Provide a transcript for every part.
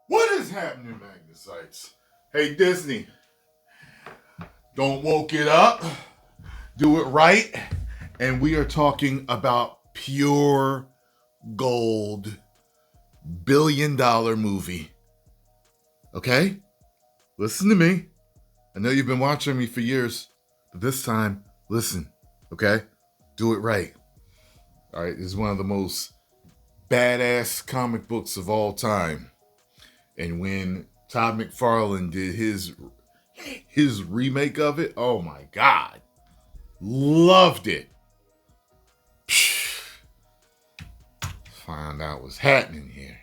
What is happening, Magnusites? Hey, Disney, don't woke it up. Do it right. And we are talking about pure gold billion-dollar movie. Okay? Listen to me. I know you've been watching me for years, but this time, listen. Okay? Do it right. All right? This is one of the most badass comic books of all time. And when Todd McFarlane did his remake of it, oh my God. Loved it. Find out what's happening here.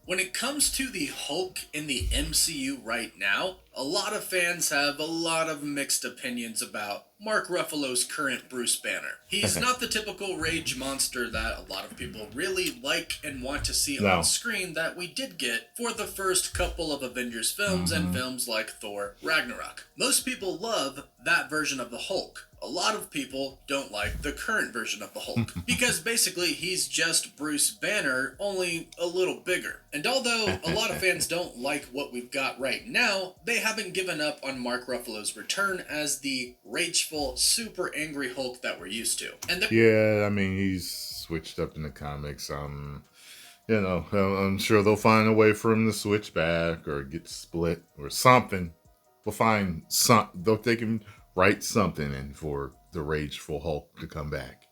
When it comes to the Hulk in the MCU right now, a lot of fans have a lot of mixed opinions about Mark Ruffalo's current Bruce Banner. He's not the typical rage monster that a lot of people really like and want to see on screen that we did get for the first couple of Avengers films and films like Thor Ragnarok. Most people love that version of the Hulk. A lot of people don't like the current version of the Hulk because basically he's just Bruce Banner, only a little bigger. And although a lot of fans don't like what we've got right now, they haven't given up on Mark Ruffalo's return as the rageful, super angry Hulk that we're used to. And yeah, I mean, he's switched up in the comics. You know, I'm sure they'll find a way for him to switch back or get split or something. We'll find they can write something in for the rageful Hulk to come back.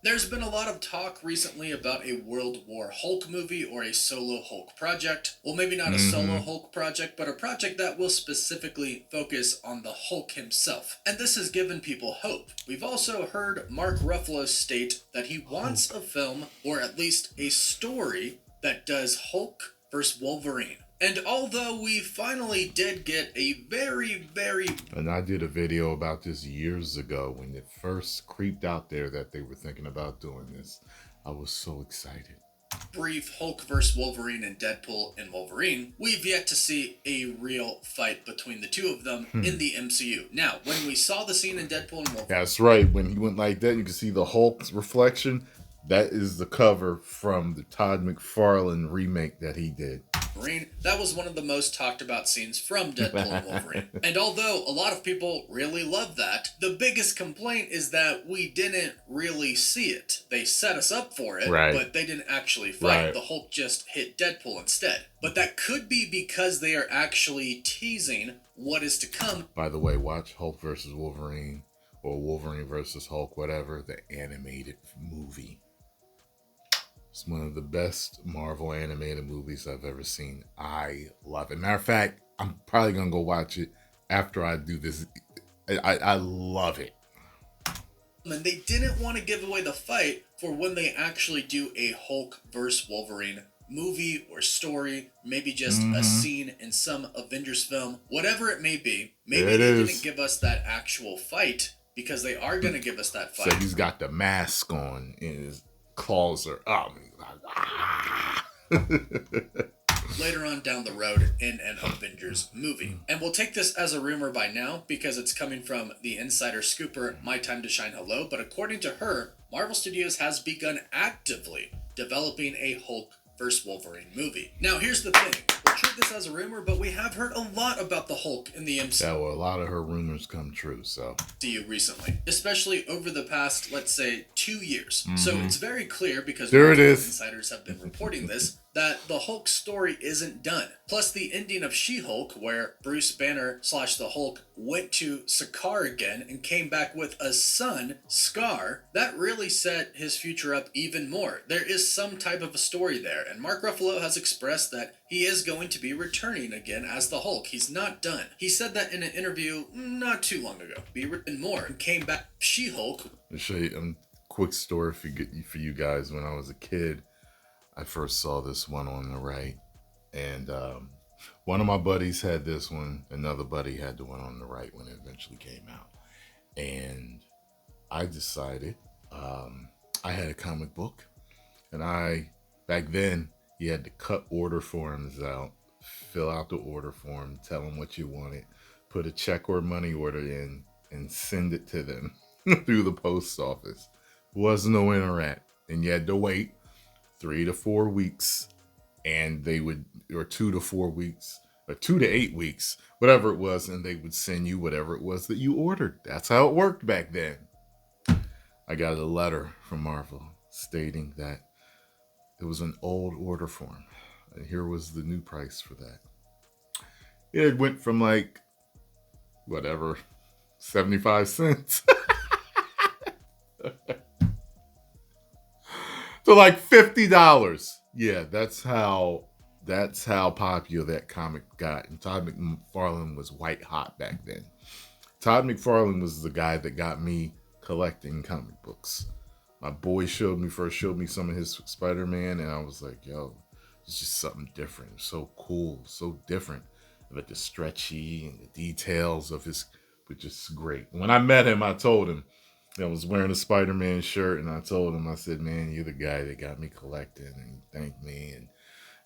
There's been a lot of talk recently about a World War Hulk movie or a solo Hulk project. Well, maybe not a solo Hulk project, but a project that will specifically focus on the Hulk himself. And this has given people hope. We've also heard Mark Ruffalo state that he wants a film, or at least a story, that does Hulk versus Wolverine. And although we finally did get a very And I did a video about this years ago when it first creeped out there that they were thinking about doing this. I was so excited. Brief Hulk vs. Wolverine and Deadpool and Wolverine, we've yet to see a real fight between the two of them in the MCU. Now, when we saw the scene in Deadpool and Wolverine... That's right. When he went like that, you can see the Hulk's reflection. That is the cover from the Todd McFarlane remake that he did. That was one of the most talked about scenes from Deadpool and Wolverine. And although a lot of people really love that, the biggest complaint is that we didn't really see it. They set us up for it, but they didn't actually fight. The Hulk just hit Deadpool instead. But that could be because they are actually teasing what is to come. By the way, watch Hulk versus Wolverine or Wolverine versus Hulk, whatever, the animated movie. It's one of the best Marvel animated movies I've ever seen. I love it. Matter of fact, I'm probably going to go watch it after I do this. I love it. And they didn't want to give away the fight for when they actually do a Hulk vs. Wolverine movie or story, maybe just a scene in some Avengers film, whatever it may be. Maybe they didn't give us that actual fight because they are going to give us that fight. So he's got the mask on and his claws are up. Later on down the road in an Avengers movie. And we'll take this as a rumor by now because it's coming from the insider scooper, My Time to Shine Hello, but according to her, Marvel Studios has begun actively developing a Hulk vs. Wolverine movie. Now here's the thing, we'll treat this as a rumor, but we have heard a lot about the Hulk in the MCU. Yeah, well, a lot of her rumors come true, so. Recently, especially over the past, let's say, 2 years. So it's very clear, because insiders have been reporting this, that the Hulk story isn't done. Plus the ending of She-Hulk, where Bruce Banner / the Hulk went to Sakaar again and came back with a son, Scar, that really set his future up even more. There is some type of a story there, and Mark Ruffalo has expressed that he is going to be returning again as the Hulk. He's not done. He said that in an interview not too long ago. Be written more and came back. She-Hulk. I'll show you a quick story for you guys. When I was a kid, I first saw this one on the right, and one of my buddies had this one. Another buddy had the one on the right when it eventually came out. And I decided, I had a comic book, and back then, you had to cut order forms out, fill out the order form, tell them what you wanted, put a check or money order in, and send it to them through the post office. Wasn't no internet, and you had to wait 3 to 4 weeks and they would, or 2 to 4 weeks, or 2 to 8 weeks, whatever it was, and they would send you whatever it was that you ordered. That's how it worked back then. I got a letter from Marvel stating that it was an old order form, and here was the new price for that. It went from like whatever 75 cents to like $50. Yeah, that's how popular that comic got. And Todd McFarlane was white hot back then. Todd McFarlane was the guy that got me collecting comic books. My boy first showed me some of his Spider-Man, and I was like, yo, it's just something different. It's so cool, so different. Like the stretchy and the details of his, which is great. When I met him, I told him, I was wearing a Spider-Man shirt, and I told him, I said, man, you're the guy that got me collecting, and he thanked me. And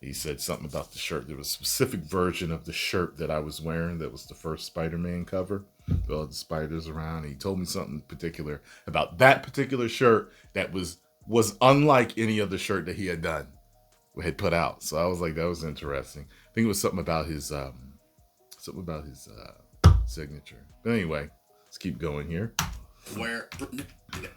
he said something about the shirt. There was a specific version of the shirt that I was wearing that was the first Spider-Man cover, with all the spiders around. And he told me something particular about that particular shirt that was unlike any other shirt that he had put out. So I was like, that was interesting. I think it was something about his signature. But anyway, let's keep going here. Where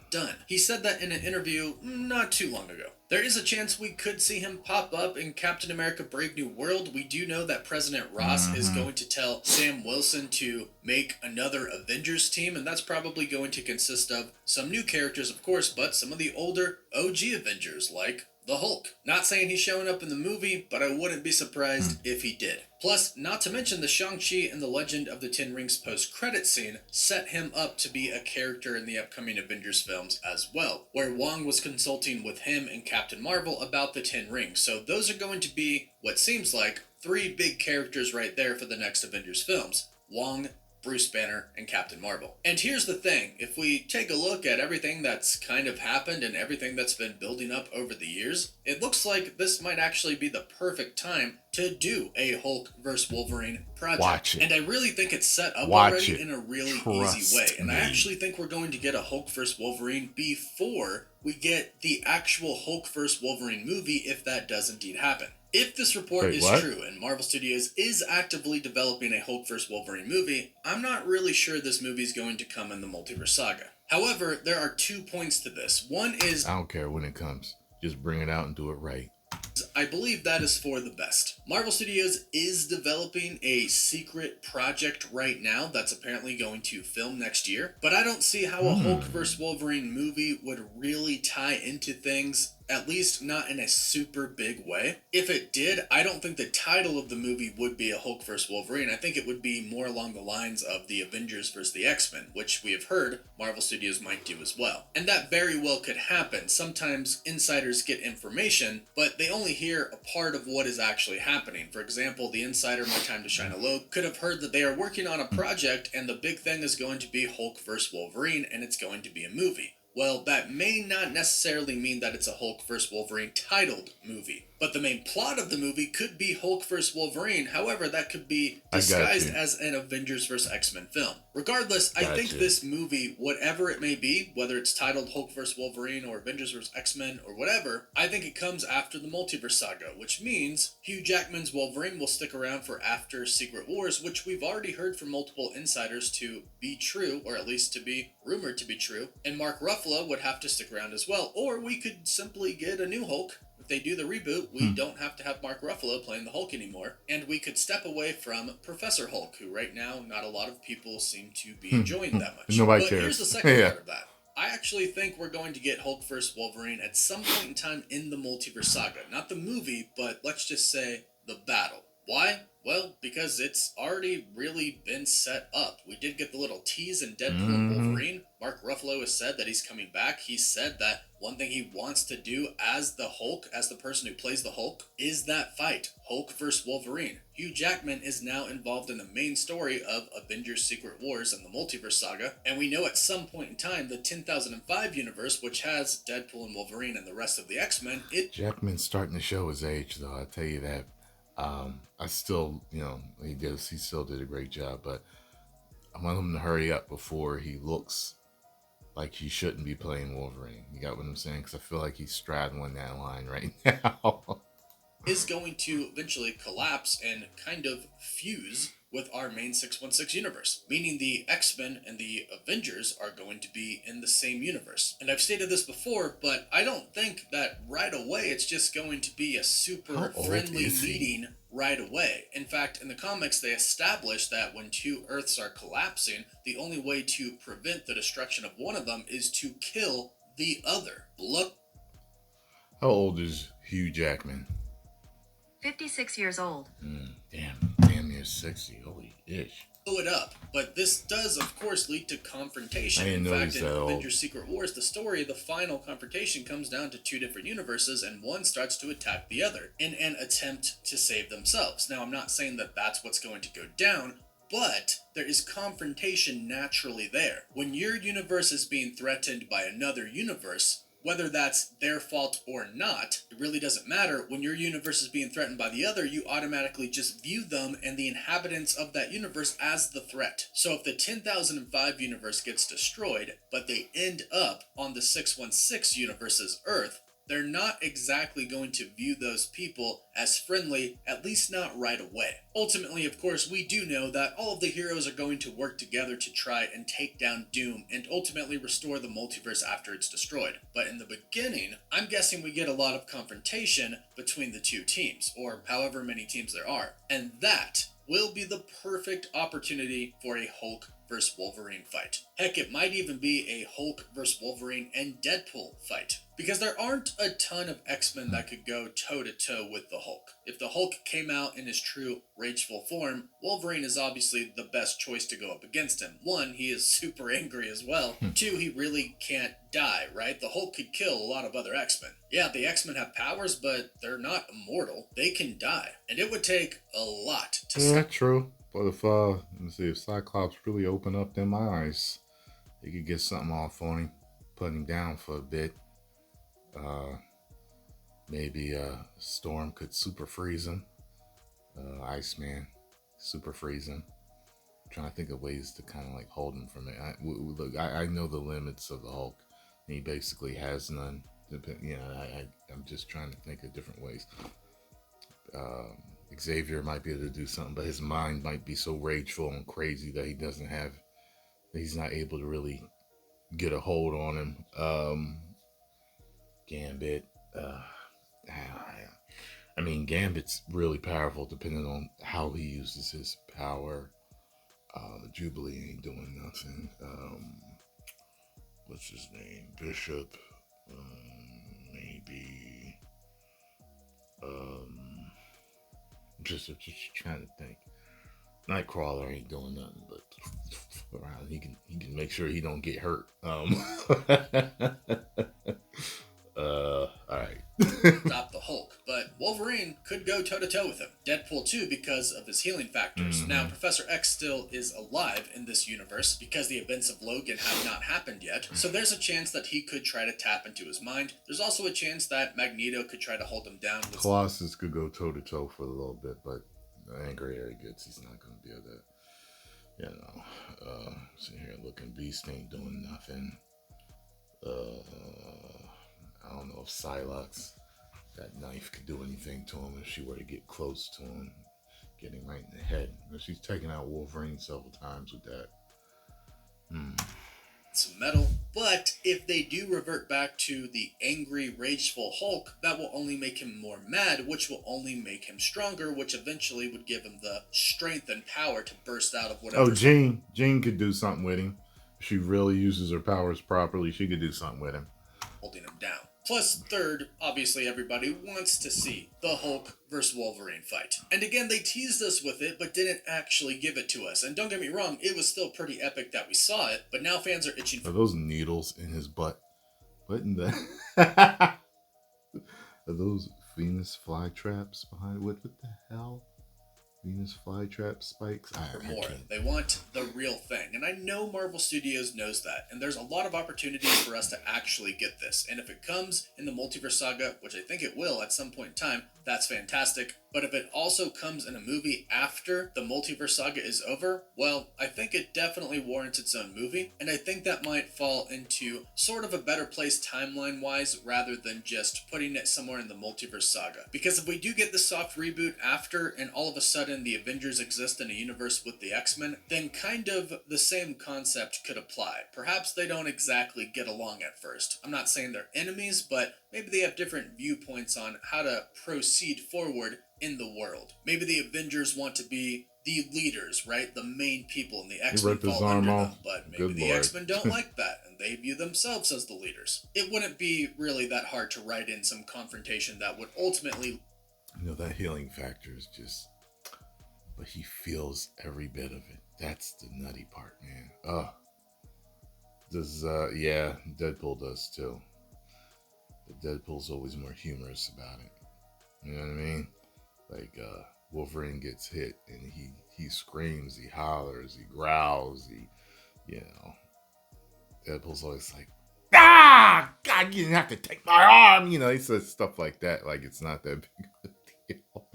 done. He said that in an interview not too long ago. There is a chance we could see him pop up in Captain America Brave New World. We do know that President Ross is going to tell Sam Wilson to make another Avengers team, and that's probably going to consist of some new characters, of course, but some of the older OG Avengers, like the Hulk. Not saying he's showing up in the movie, but I wouldn't be surprised if he did. Plus, not to mention the Shang-Chi and the Legend of the Ten Rings post-credit scene set him up to be a character in the upcoming Avengers films as well, where Wong was consulting with him and Captain Marvel about the Ten Rings. So those are going to be what seems like 3 big characters right there for the next Avengers films. Wong, Bruce Banner, and Captain Marvel. And here's the thing, if we take a look at everything that's kind of happened and everything that's been building up over the years, it looks like this might actually be the perfect time to do a Hulk vs. Wolverine project. Watch it. And I really think it's set up Watch already in a really Trust easy way. And me. I actually think we're going to get a Hulk vs. Wolverine before we get the actual Hulk vs. Wolverine movie, if that does indeed happen. If this report is true and Marvel Studios is actively developing a Hulk vs. Wolverine movie, I'm not really sure this movie is going to come in the multiverse saga. However, there are 2 points to this. One is, I don't care when it comes. Just bring it out and do it right. I believe that is for the best. Marvel Studios is developing a secret project right now that's apparently going to film next year, but I don't see how a Hulk vs. Wolverine movie would really tie into things, at least not in a super big way. If it did, I don't think the title of the movie would be a Hulk vs. Wolverine. I think it would be more along the lines of the Avengers vs. the X-Men, which we have heard Marvel Studios might do as well. And that very well could happen. Sometimes insiders get information, but they only hear a part of what is actually happening. For example, the insider My Time to Shine Alone could have heard that they are working on a project and the big thing is going to be Hulk vs. Wolverine and it's going to be a movie. Well, that may not necessarily mean that it's a Hulk vs. Wolverine titled movie. But the main plot of the movie could be Hulk vs. Wolverine. However, that could be disguised as an Avengers vs. X-Men film. Regardless, I think this movie, whatever it may be, whether it's titled Hulk vs. Wolverine or Avengers vs. X-Men or whatever, I think it comes after the multiverse saga, which means Hugh Jackman's Wolverine will stick around for after Secret Wars, which we've already heard from multiple insiders to be true, or at least to be rumored to be true. And Mark Ruffalo would have to stick around as well, or we could simply get a new Hulk. If they do the reboot, we don't have to have Mark Ruffalo playing the Hulk anymore, and we could step away from Professor Hulk, who right now not a lot of people seem to be enjoying that much. Nobody but cares. Here's the second part of that. I actually think we're going to get Hulk vs. Wolverine at some point in time in the multiverse saga. Not the movie, but let's just say the battle. Why? Well, because it's already really been set up. We did get the little tease in Deadpool and Wolverine. Mark Ruffalo has said that he's coming back. He said that one thing he wants to do as the Hulk, as the person who plays the Hulk, is that fight, Hulk vs. Wolverine. Hugh Jackman is now involved in the main story of Avengers Secret Wars and the Multiverse Saga, and we know at some point in time the 10,005 universe, which has Deadpool and Wolverine and the rest of the X-Men, Jackman's starting to show his age, though, I'll tell you that. I still, he still did a great job, but I want him to hurry up before he looks like he shouldn't be playing Wolverine. You got what I'm saying? Because I feel like he's straddling that line right now. is going to eventually collapse and kind of fuse with our main 616 universe, meaning the X-Men and the Avengers are going to be in the same universe. And I've stated this before, but I don't think that right away it's just going to be a super friendly meeting right away. In fact, in the comics, they establish that when two Earths are collapsing, the only way to prevent the destruction of one of them is to kill the other. Look. How old is Hugh Jackman? 56 years old. Damn near 60. Holy ish. Blow it up, but this does of course lead to confrontation. I didn't know he's in that old. Avengers Secret Wars, the story, the final confrontation comes down to two different universes, and one starts to attack the other in an attempt to save themselves. Now, I'm not saying that that's what's going to go down, but there is confrontation naturally there. When your universe is being threatened by another universe, whether that's their fault or not, it really doesn't matter. When your universe is being threatened by the other, you automatically just view them and the inhabitants of that universe as the threat. So if the 10,005 universe gets destroyed, but they end up on the 616 universe's Earth, they're not exactly going to view those people as friendly, at least not right away. Ultimately, of course, we do know that all of the heroes are going to work together to try and take down Doom and ultimately restore the multiverse after it's destroyed. But in the beginning, I'm guessing we get a lot of confrontation between the two teams, or however many teams there are. And that will be the perfect opportunity for a Hulk versus Wolverine fight. Heck, it might even be a Hulk versus Wolverine and Deadpool fight. Because there aren't a ton of X-Men that could go toe-to-toe with the Hulk. If the Hulk came out in his true rageful form, Wolverine is obviously the best choice to go up against him. One, he is super angry as well. Two, he really can't die, right? The Hulk could kill a lot of other X-Men. Yeah, the X-Men have powers, but they're not immortal. They can die. And it would take a lot to Yeah, true. But if let's see, if Cyclops really opened up them eyes, he could get something off on him, put him down for a bit. Maybe Storm could super freeze him. Iceman super freeze him. I'm trying to think of ways to kind of like hold him from it. I know the limits of the Hulk. He basically has none. I'm just trying to think of different ways. Xavier might be able to do something, but his mind might be so rageful and crazy that he's not able to really get a hold on him. Gambit, I mean, Gambit's really powerful depending on how he uses his power. Jubilee ain't doing nothing. What's his name? Bishop, maybe. Just trying to think. Nightcrawler ain't doing nothing, but around he can make sure he don't get hurt. Alright. Stop the Hulk, but Wolverine could go toe-to-toe with him. Deadpool too, because of his healing factors. Mm-hmm. Now, Professor X still is alive in this universe because the events of Logan have not happened yet, so there's a chance that he could try to tap into his mind. There's also a chance that Magneto could try to hold him down with... Colossus could go toe-to-toe for a little bit, but angry Harry gets, he's not going to be able to, sitting here looking, Beast ain't doing nothing. I don't know if Psylocke, that knife, could do anything to him if she were to get close to him, getting right in the head. She's taken out Wolverine several times with that. Some metal, but if they do revert back to the angry, rageful Hulk, that will only make him more mad, which will only make him stronger, which eventually would give him the strength and power to burst out of whatever. Oh, Jean could do something with him. If she really uses her powers properly, she could do something with him. Holding him down. Plus, third, obviously everybody wants to see the Hulk versus Wolverine fight. And again, they teased us with it, but didn't actually give it to us. And don't get me wrong, it was still pretty epic that we saw it, but now fans are itching for... Are those needles in his butt? What in the... Are those Venus flytraps behind? What the hell? Venus flytrap spikes? For more. They want the real thing. And I know Marvel Studios knows that. And there's a lot of opportunities for us to actually get this. And if it comes in the Multiverse Saga, which I think it will at some point in time, that's fantastic. But if it also comes in a movie after the multiverse saga is over, well, I think it definitely warrants its own movie, and I think that might fall into sort of a better place timeline-wise rather than just putting it somewhere in the multiverse saga. Because if we do get the soft reboot after, and all of a sudden the Avengers exist in a universe with the X-Men, then kind of the same concept could apply. Perhaps they don't exactly get along at first. I'm not saying they're enemies, but maybe they have different viewpoints on how to proceed forward in the world. Maybe the Avengers want to be the leaders, right? The main people, and the X-Men fall under them. But maybe Good the Lord. X-Men don't like that, and they view themselves as the leaders. It wouldn't be really that hard to write in some confrontation that would ultimately... You know, that healing factor is just... But he feels every bit of it. That's the nutty part, man. Yeah, Deadpool does too. But Deadpool's always more humorous about it. You know what I mean? Like, Wolverine gets hit and he screams, he hollers, he growls, Deadpool's always like, ah, God, you didn't have to take my arm. You know, he says stuff like that, like it's not that big of a deal.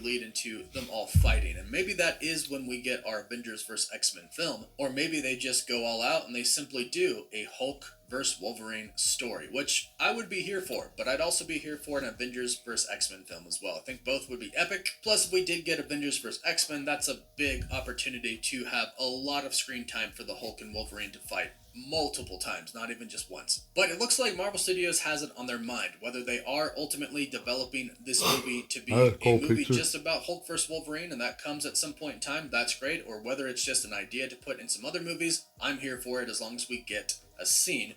lead into them all fighting, and maybe that is when we get our Avengers vs. X-Men film, or maybe they just go all out and they simply do a Hulk vs. Wolverine story, which I would be here for, but I'd also be here for an Avengers vs. X-Men film as well. I think both would be epic. Plus, if we did get Avengers vs. X-Men, that's a big opportunity to have a lot of screen time for the Hulk and Wolverine to fight multiple times, not even just once. But it looks like Marvel Studios has it on their mind, whether they are ultimately developing this movie to be a movie just about Hulk vs. Wolverine, and that comes at some point in time, that's great, or whether it's just an idea to put in some other movies, I'm here for it as long as we get a scene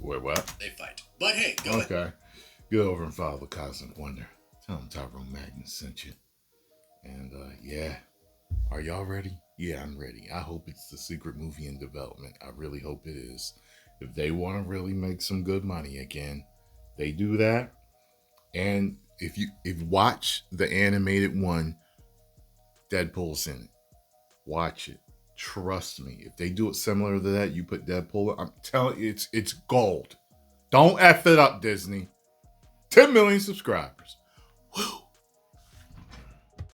where what? they fight. But hey, go ahead. Okay. Go over and follow the Cosmic Wonder. Tell them Tyrone Magnus sent you. And yeah. Are y'all ready? Yeah, I'm ready. I hope it's the secret movie in development. I really hope it is. If they want to really make some good money again, they do that. And if you watch the animated one, Deadpool's in it. Watch it. Trust me. If they do it similar to that, you put Deadpool, I'm telling you, it's gold. Don't F it up, Disney. 10 million subscribers. Woo!